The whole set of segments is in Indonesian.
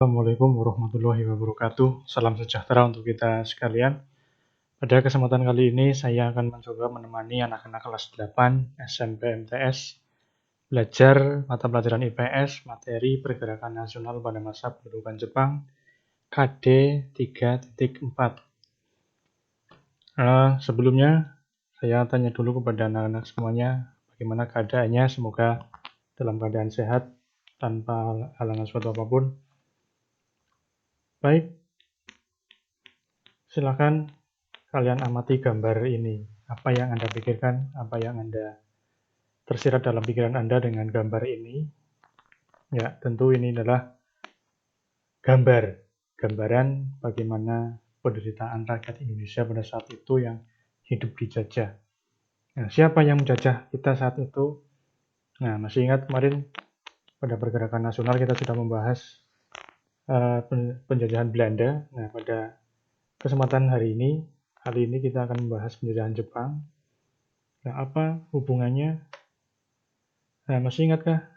Assalamualaikum warahmatullahi wabarakatuh. Salam sejahtera untuk kita sekalian. Pada kesempatan kali ini saya akan mencoba menemani anak-anak kelas 8 SMP MTS belajar mata pelajaran IPS materi pergerakan nasional pada masa pendudukan Jepang KD 3.4. Sebelumnya saya tanya dulu kepada anak-anak semuanya bagaimana keadaannya, semoga dalam keadaan sehat tanpa halangan suatu apapun. Baik, silakan kalian amati gambar ini. Apa yang Anda pikirkan, apa yang Anda tersirat dalam pikiran Anda dengan gambar ini? Ya, tentu ini adalah gambaran bagaimana penderitaan rakyat Indonesia pada saat itu yang hidup dijajah. Nah, siapa yang menjajah kita saat itu? Nah, masih ingat kemarin pada pergerakan nasional kita sudah membahas penjajahan Belanda. Nah, pada kesempatan kali ini kita akan membahas penjajahan Jepang. Nah, apa hubungannya? Nah, masih ingatkah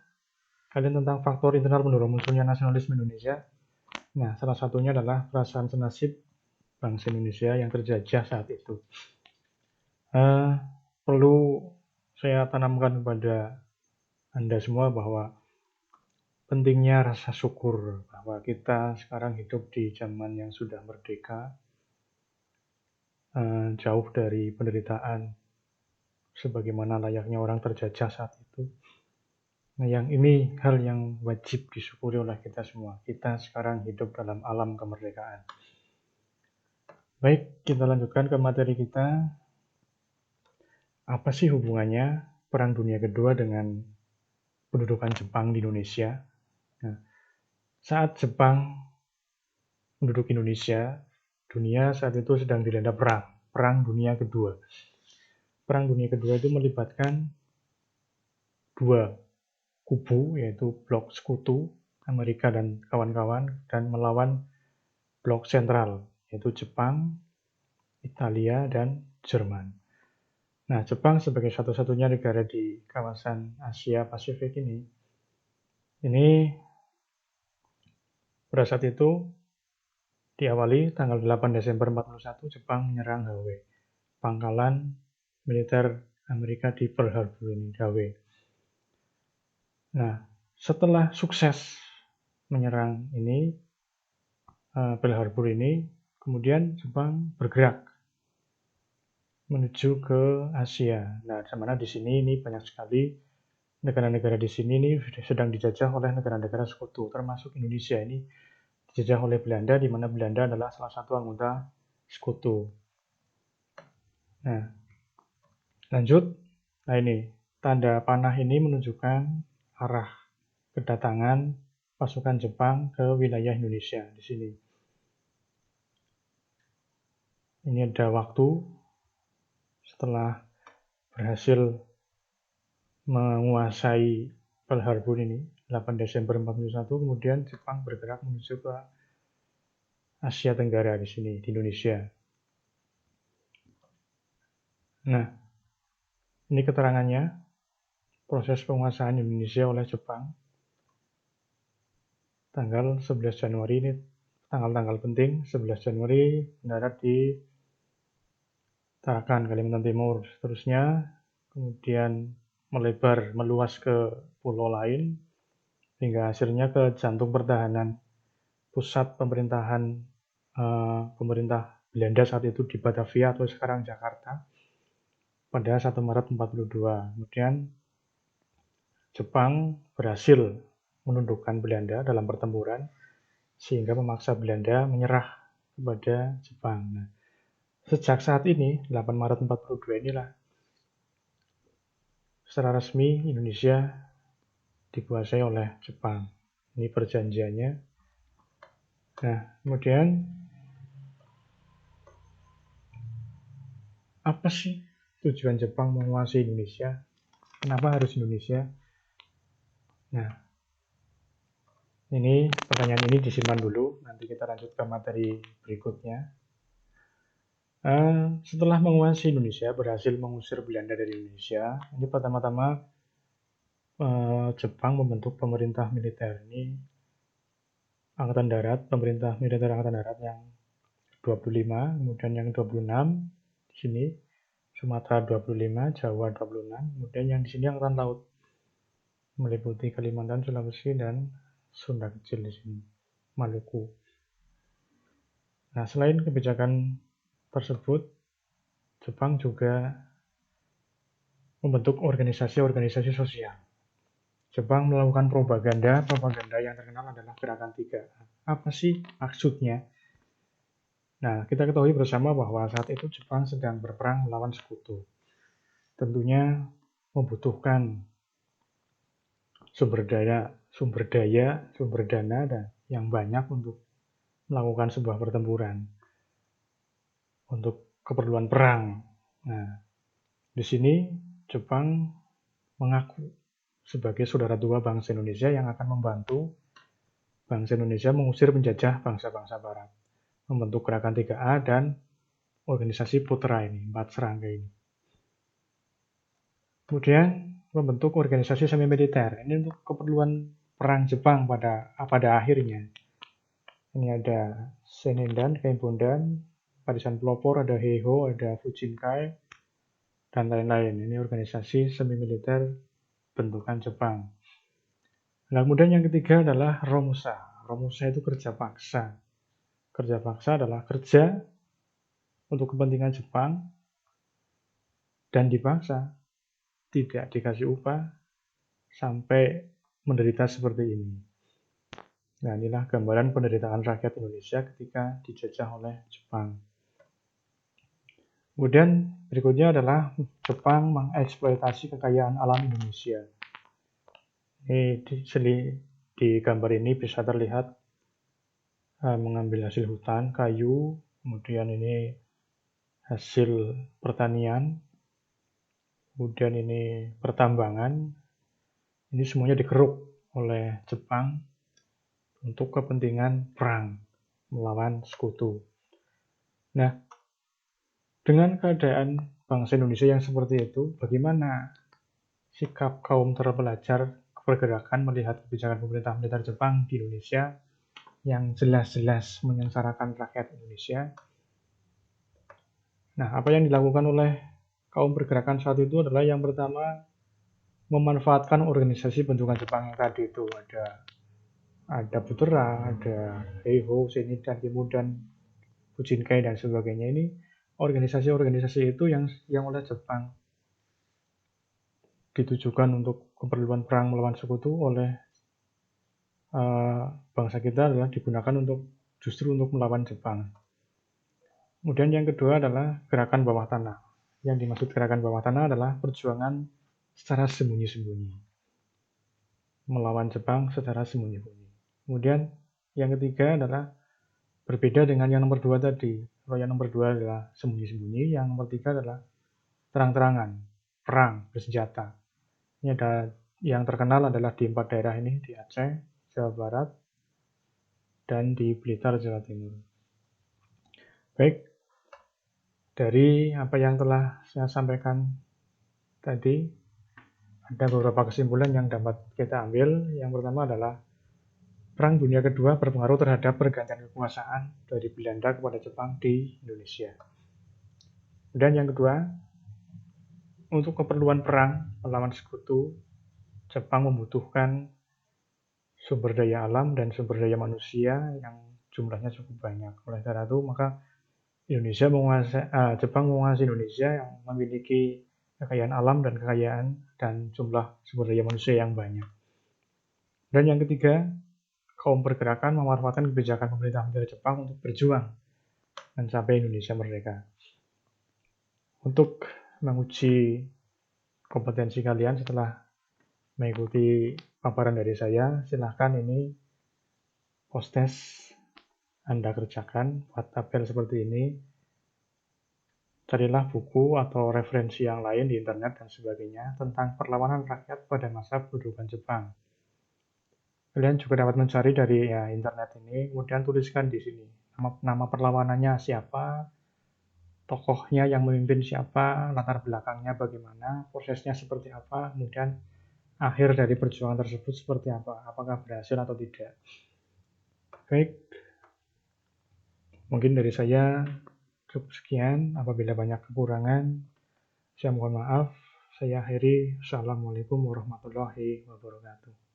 kalian tentang faktor internal pendorong munculnya nasionalisme Indonesia? Nah, salah satunya adalah perasaan senasib bangsa Indonesia yang terjajah saat itu. Perlu saya tanamkan kepada Anda semua bahwa pentingnya rasa syukur bahwa kita sekarang hidup di zaman yang sudah merdeka, jauh dari penderitaan sebagaimana layaknya orang terjajah saat itu. Nah, yang ini hal yang wajib disyukuri oleh kita semua. Kita sekarang hidup dalam alam kemerdekaan. Baik, kita lanjutkan ke materi kita. Apa sih hubungannya Perang Dunia Kedua dengan pendudukan Jepang di Indonesia? Nah, saat Jepang penduduk Indonesia, dunia saat itu sedang dilanda Perang Dunia Kedua. Perang Dunia Kedua itu melibatkan dua kubu, yaitu blok sekutu Amerika dan kawan-kawan, dan melawan blok sentral, yaitu Jepang, Italia, dan Jerman. Nah, Jepang sebagai satu-satunya negara di kawasan Asia Pasifik ini pada saat itu diawali tanggal 8 Desember 41 Jepang menyerang Hawaii, pangkalan militer Amerika di Pearl Harbor ini, Hawaii. Nah, setelah sukses menyerang Pearl Harbor ini, kemudian Jepang bergerak menuju ke Asia. Nah, di mana di sini ini banyak sekali negara-negara di sini ini sedang dijajah oleh negara-negara sekutu, termasuk Indonesia ini dijajah oleh Belanda, di mana Belanda adalah salah satu anggota sekutu. Nah, lanjut. Nah, ini tanda panah ini menunjukkan arah kedatangan pasukan Jepang ke wilayah Indonesia di sini. Ini ada waktu setelah berhasil menguasai Pearl Harbor ini, 8 Desember 41, kemudian Jepang bergerak menuju ke Asia Tenggara di sini, di Indonesia. Nah, ini keterangannya, proses penguasaan Indonesia oleh Jepang. Tanggal 11 Januari ini tanggal-tanggal penting. 11 Januari mendarat di Tarakan, Kalimantan Timur. Seterusnya kemudian melebar, meluas ke pulau lain, hingga hasilnya ke jantung pertahanan pusat pemerintahan pemerintah Belanda saat itu di Batavia atau sekarang Jakarta pada 1 Maret 42. Kemudian Jepang berhasil menundukkan Belanda dalam pertempuran sehingga memaksa Belanda menyerah kepada Jepang. Nah, sejak saat ini, 8 Maret 42 inilah secara resmi Indonesia dikuasai oleh Jepang. Ini perjanjiannya. Nah, kemudian apa sih tujuan Jepang menguasai Indonesia? Kenapa harus Indonesia? Nah, ini pertanyaan ini disimpan dulu, nanti kita lanjut ke materi berikutnya. Setelah menguasai Indonesia, berhasil mengusir Belanda dari Indonesia, ini pertama-tama Jepang membentuk pemerintah militer. Ini Angkatan Darat, pemerintah militer Angkatan Darat yang 25, kemudian yang 26 di sini Sumatera 25, Jawa 26, kemudian yang di sini Angkatan Laut meliputi Kalimantan, Sulawesi, dan Sunda Kecil di sini, Maluku. Nah, selain kebijakan tersebut, Jepang juga membentuk organisasi-organisasi sosial. Jepang melakukan propaganda yang terkenal adalah Gerakan 3A. Apa sih maksudnya? Nah, kita ketahui bersama bahwa saat itu Jepang sedang berperang melawan sekutu. Tentunya membutuhkan sumber dana dan yang banyak untuk melakukan sebuah pertempuran untuk keperluan perang. Nah, di sini Jepang mengaku sebagai saudara tua bangsa Indonesia yang akan membantu bangsa Indonesia mengusir penjajah bangsa-bangsa barat. Membentuk Gerakan 3A dan organisasi Putra ini, 4 serangga ini. Kemudian membentuk organisasi semi militer. Ini untuk keperluan perang Jepang pada akhirnya. Ini ada Senendan, Keimbundan, Barisan Pelopor, ada Heiho, ada Fujinkai, dan lain-lain. Ini organisasi semi militer bentukan Jepang. Nah, kemudian yang ketiga adalah Romusa. Romusa itu kerja paksa. Kerja paksa adalah kerja untuk kepentingan Jepang dan dipaksa, tidak dikasih upah sampai menderita seperti ini. Nah, inilah gambaran penderitaan rakyat Indonesia ketika dijajah oleh Jepang. Kemudian berikutnya adalah Jepang mengeksploitasi kekayaan alam Indonesia. Ini di gambar ini bisa terlihat mengambil hasil hutan, kayu, kemudian ini hasil pertanian, kemudian ini pertambangan. Ini semuanya dikeruk oleh Jepang untuk kepentingan perang melawan sekutu. Nah, dengan keadaan bangsa Indonesia yang seperti itu, bagaimana sikap kaum terpelajar pergerakan melihat kebijakan pemerintah militer Jepang di Indonesia yang jelas-jelas menyengsarakan rakyat Indonesia? Nah, apa yang dilakukan oleh kaum pergerakan saat itu adalah yang pertama, memanfaatkan organisasi bentukan Jepang yang tadi itu. Ada Putra, ada Heiho, Senidan, kemudian Fujinkai, dan sebagainya. Ini organisasi-organisasi itu yang oleh Jepang ditujukan untuk keperluan perang melawan sekutu oleh bangsa kita adalah digunakan justru untuk melawan Jepang. Kemudian yang kedua adalah gerakan bawah tanah. Yang dimaksud gerakan bawah tanah adalah perjuangan secara sembunyi-sembunyi. Melawan Jepang secara sembunyi-sembunyi. Kemudian yang ketiga adalah berbeda dengan yang nomor 2 tadi. Kalau yang nomor 2 adalah sembunyi-sembunyi, yang nomor 3 adalah terang-terangan, perang, bersenjata. Ini ada yang terkenal adalah di 4 daerah ini, di Aceh, Jawa Barat, dan di Blitar, Jawa Timur. Baik, dari apa yang telah saya sampaikan tadi, ada beberapa kesimpulan yang dapat kita ambil. Yang pertama adalah Perang Dunia Kedua berpengaruh terhadap pergantian kekuasaan dari Belanda kepada Jepang di Indonesia. Dan yang kedua, untuk keperluan perang melawan sekutu, Jepang membutuhkan sumber daya alam dan sumber daya manusia yang jumlahnya cukup banyak. Oleh karena itu, maka Jepang menguasai Indonesia yang memiliki kekayaan alam dan kekayaan dan jumlah sumber daya manusia yang banyak. Dan yang ketiga, kaum pergerakan memanfaatkan kebijakan pemerintah militer Jepang untuk berjuang mencapai Indonesia merdeka. Untuk menguji kompetensi kalian setelah mengikuti paparan dari saya, silahkan ini post-test Anda kerjakan, buat tabel seperti ini. Carilah buku atau referensi yang lain di internet dan sebagainya tentang perlawanan rakyat pada masa pendudukan Jepang. Kalian juga dapat mencari dari internet ini, kemudian tuliskan di sini nama perlawanannya siapa, tokohnya yang memimpin siapa, latar belakangnya bagaimana, prosesnya seperti apa, kemudian akhir dari perjuangan tersebut seperti apa, apakah berhasil atau tidak. Baik, mungkin dari saya cukup sekian. Apabila banyak kekurangan, saya mohon maaf. Saya akhiri. Assalamualaikum warahmatullahi wabarakatuh.